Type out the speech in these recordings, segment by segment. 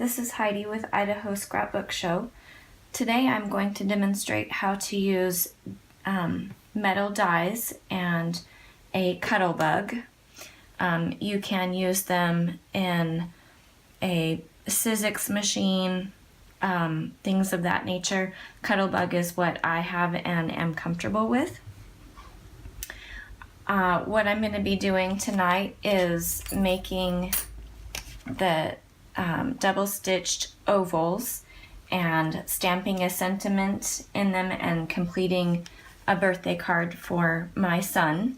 this is Heidi with Idaho Scrapbook Show. Today I'm going to demonstrate how to use metal dies and a Cuttlebug. You can use them in a Sizzix machine, things of that nature. Cuttlebug is what I have and am comfortable with. What I'm going to be doing tonight is making the double-stitched ovals and stamping a sentiment in them and completing a birthday card for my son.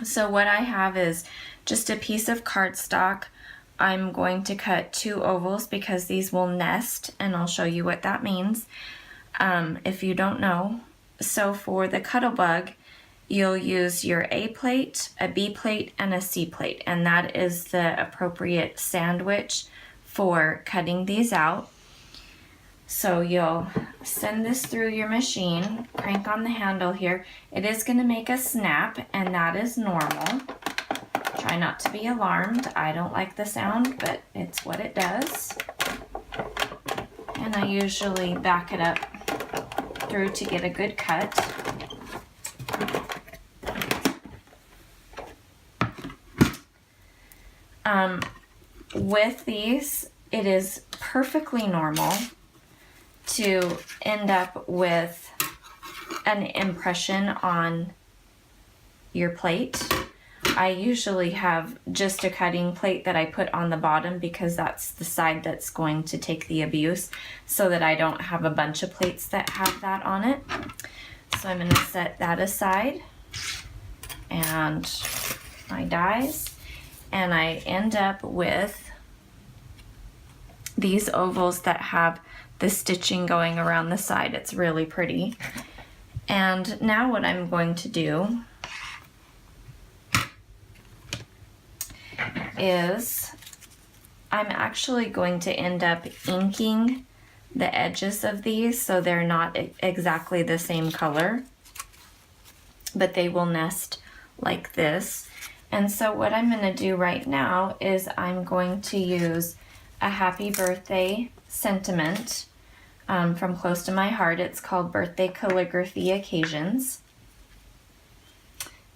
So what I have is just a piece of cardstock. I'm going to cut 2 ovals because these will nest, and I'll show you what that means if you don't know. So for the Cuttlebug, you'll use your A plate, a B plate, and a C plate, and that is the appropriate sandwich for cutting these out. So you'll send this through your machine, crank on the handle here. It is going to make a snap, and that is normal. Try not to be alarmed. I don't like the sound, but it's what it does. And I usually back it up through to get a good cut. With these, it is perfectly normal to end up with an impression on your plate. I usually have just a cutting plate that I put on the bottom because that's the side that's going to take the abuse, so that I don't have a bunch of plates that have that on it. So I'm going to set that aside and my dies. And I end up with these ovals that have the stitching going around the side. It's really pretty. And now what I'm going to do is I'm actually going to end up inking the edges of these so they're not exactly the same color, but they will nest like this. And so what I'm going to do right now is I'm going to use a happy birthday sentiment from close to my heart. It's called Birthday Calligraphy Occasions.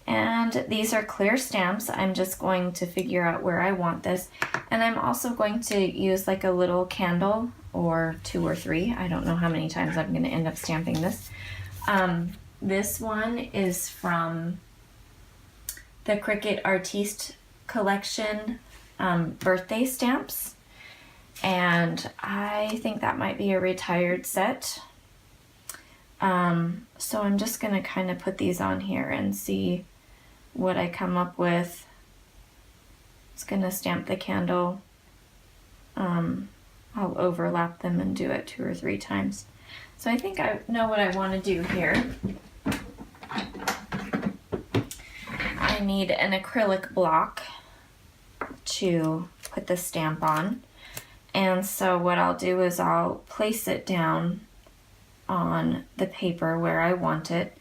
And these are clear stamps. I'm just going to figure out where I want this. And I'm also going to use like a little candle or 2 or 3. I don't know how many times I'm going to end up stamping this. This one is from the Cricut Artiste Collection birthday stamps, and I think that might be a retired set. So I'm just going to kind of put these on here and see what I come up with. It's going to stamp the candle. I'll overlap them and do it 2 or 3 times. So I think I know what I want to do here. I need an acrylic block to put the stamp on, and so what I'll do is I'll place it down on the paper where I want it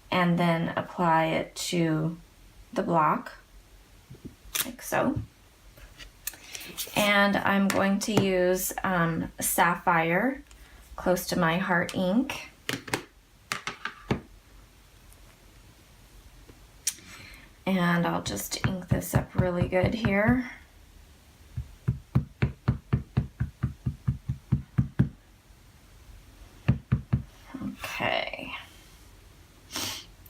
and then apply it to the block like so. And I'm going to use Sapphire Close to My Heart ink. And I'll just ink this up really good here. Okay.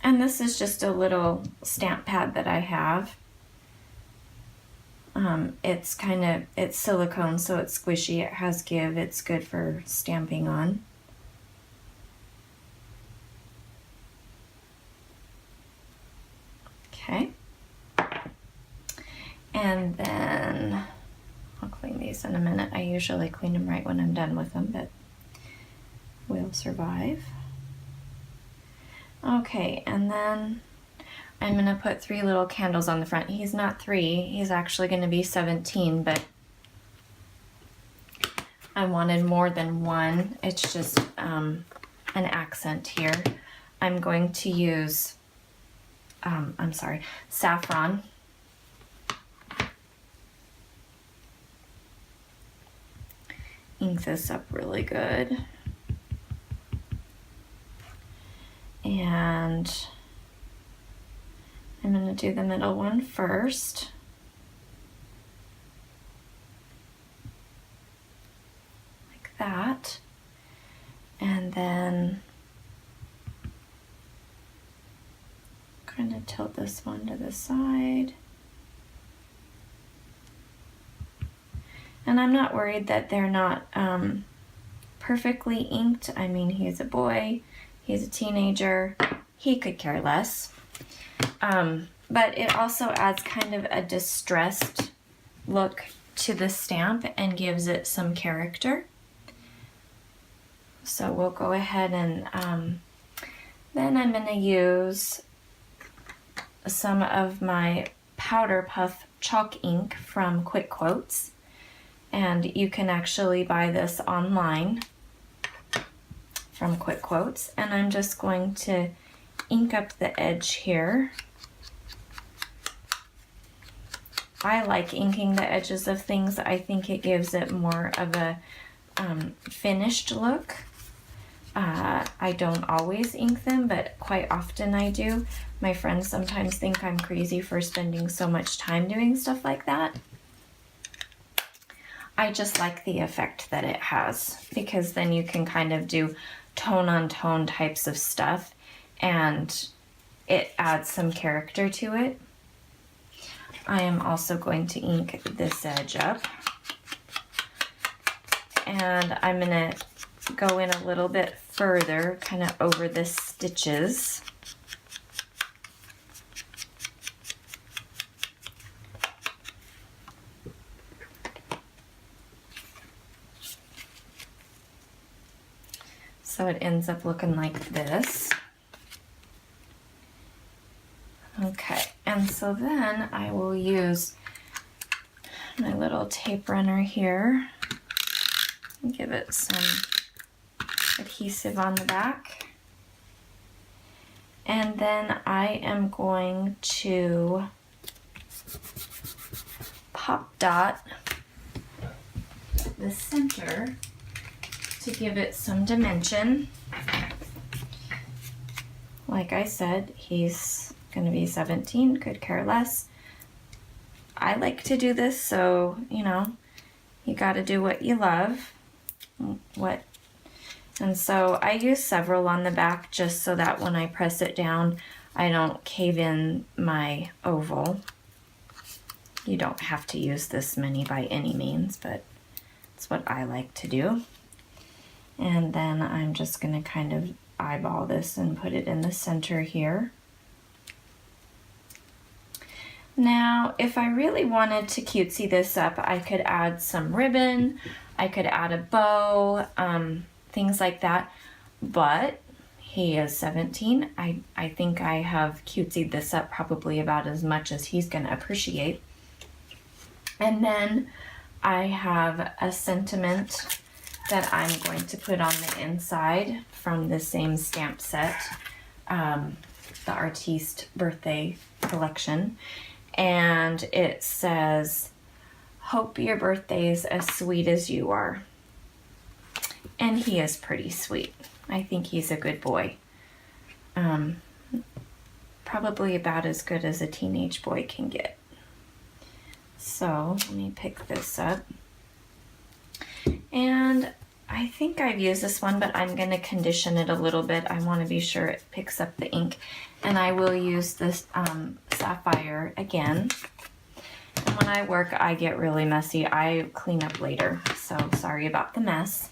And this is just a little stamp pad that I have. It's silicone, so it's squishy, it has give, it's good for stamping on. Okay, and then I'll clean these in a minute. I usually clean them right when I'm done with them, but we'll survive. Okay, and then I'm going to put 3 little candles on the front. He's not 3, he's actually going to be 17, but I wanted more than 1. It's just an accent here. I'm going to use saffron ink this up really good. And I'm going to do the middle one first. Like that. And then kind of tilt this one to the side. And I'm not worried that they're not perfectly inked. I mean, he's a boy, he's a teenager, he could care less. But it also adds kind of a distressed look to the stamp and gives it some character. So we'll go ahead and then I'm going to use some of my Powder Puff chalk ink from Quick Quotes. And you can actually buy this online from Quick Quotes. And I'm just going to ink up the edge here. I like inking the edges of things. I think it gives it more of a finished look. I don't always ink them, but quite often I do. My friends sometimes think I'm crazy for spending so much time doing stuff like that. I just like the effect that it has, because then you can kind of do tone on tone types of stuff and it adds some character to it. I am also going to ink this edge up, and I'm going to go in a little bit further, kind of over the stitches. So it ends up looking like this. Okay, and so then I will use my little tape runner here and give it some adhesive on the back. And then I am going to pop dot the center to give it some dimension. Like I said, he's going to be 17, could care less. I like to do this, so, you know, you got to do what you love. And so I use several on the back just so that when I press it down, I don't cave in my oval. You don't have to use this many by any means, but it's what I like to do. And then I'm just going to kind of eyeball this and put it in the center here. Now, if I really wanted to cutesy this up, I could add some ribbon, I could add a bow, things like that. But he is 17. I think I have cutesied this up probably about as much as he's going to appreciate. And then I have a sentiment that I'm going to put on the inside from the same stamp set, the Artiste Birthday Collection. And it says, "Hope your birthday's as sweet as you are." And he is pretty sweet. I think he's a good boy. Probably about as good as a teenage boy can get. So let me pick this up. And I think I've used this one, but I'm going to condition it a little bit. I want to be sure it picks up the ink. And I will use this sapphire again. And when I work, I get really messy. I clean up later, so sorry about the mess.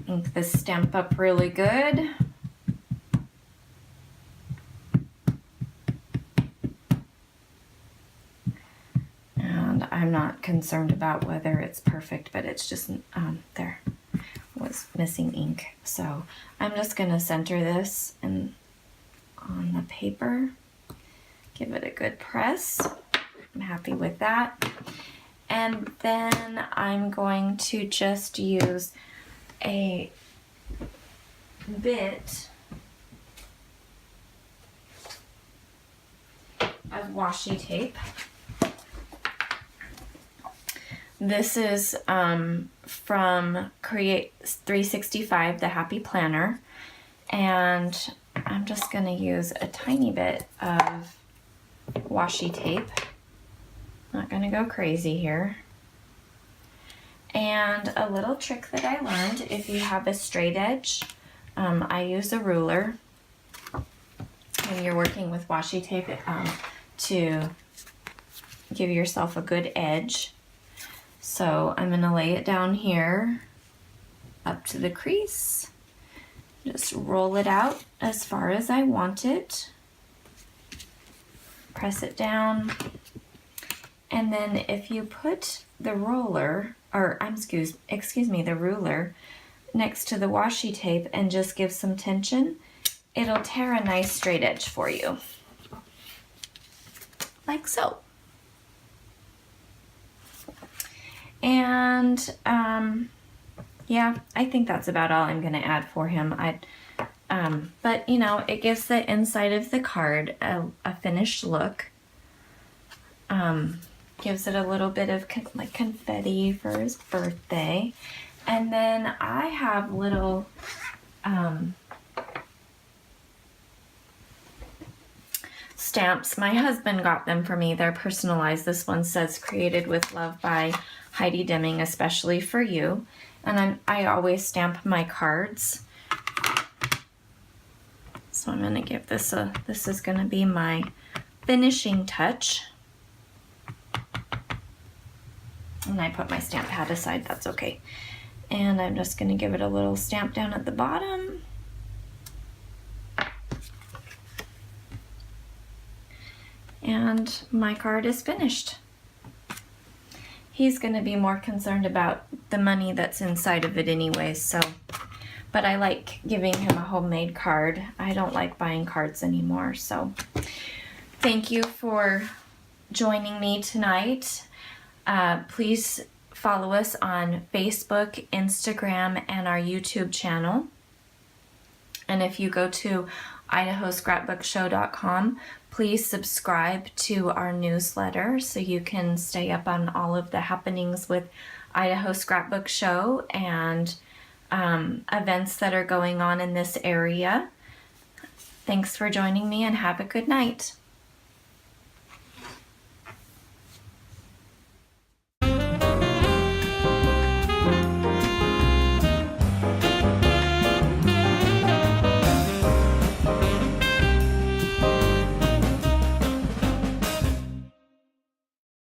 Ink this stamp up really good. And I'm not concerned about whether it's perfect, but it's just, there was missing ink. So I'm just going to center this on the paper. Give it a good press. I'm happy with that. And then I'm going to just use a bit of washi tape This is from Create 365, the Happy Planner. And I'm just going to use a tiny bit of washi tape. Not going to go crazy here. And a little trick that I learned, if you have a straight edge, I use a ruler when you're working with washi tape to give yourself a good edge. So I'm going to lay it down here up to the crease. Just roll it out as far as I want it. Press it down. And then if you put the roller, or excuse me, the ruler next to the washi tape and just give some tension, it'll tear a nice straight edge for you. Like so. And yeah, I think that's about all I'm going to add for him. But you know, it gives the inside of the card a finished look. Gives it a little bit of like confetti for his birthday. And then I have little stamps. My husband got them for me. They're personalized. This one says created with love by Heidi Deming, especially for you. And I always stamp my cards. So I'm going to give this this is going to be my finishing touch. And I put my stamp pad aside, that's okay. And I'm just going to give it a little stamp down at the bottom. And my card is finished. He's going to be more concerned about the money that's inside of it anyway, so. But I like giving him a homemade card. I don't like buying cards anymore, so. Thank you for joining me tonight. Please follow us on Facebook, Instagram, and our YouTube channel. And if you go to IdahoScrapbookShow.com, please subscribe to our newsletter so you can stay up on all of the happenings with Idaho Scrapbook Show and events that are going on in this area. Thanks for joining me and have a good night.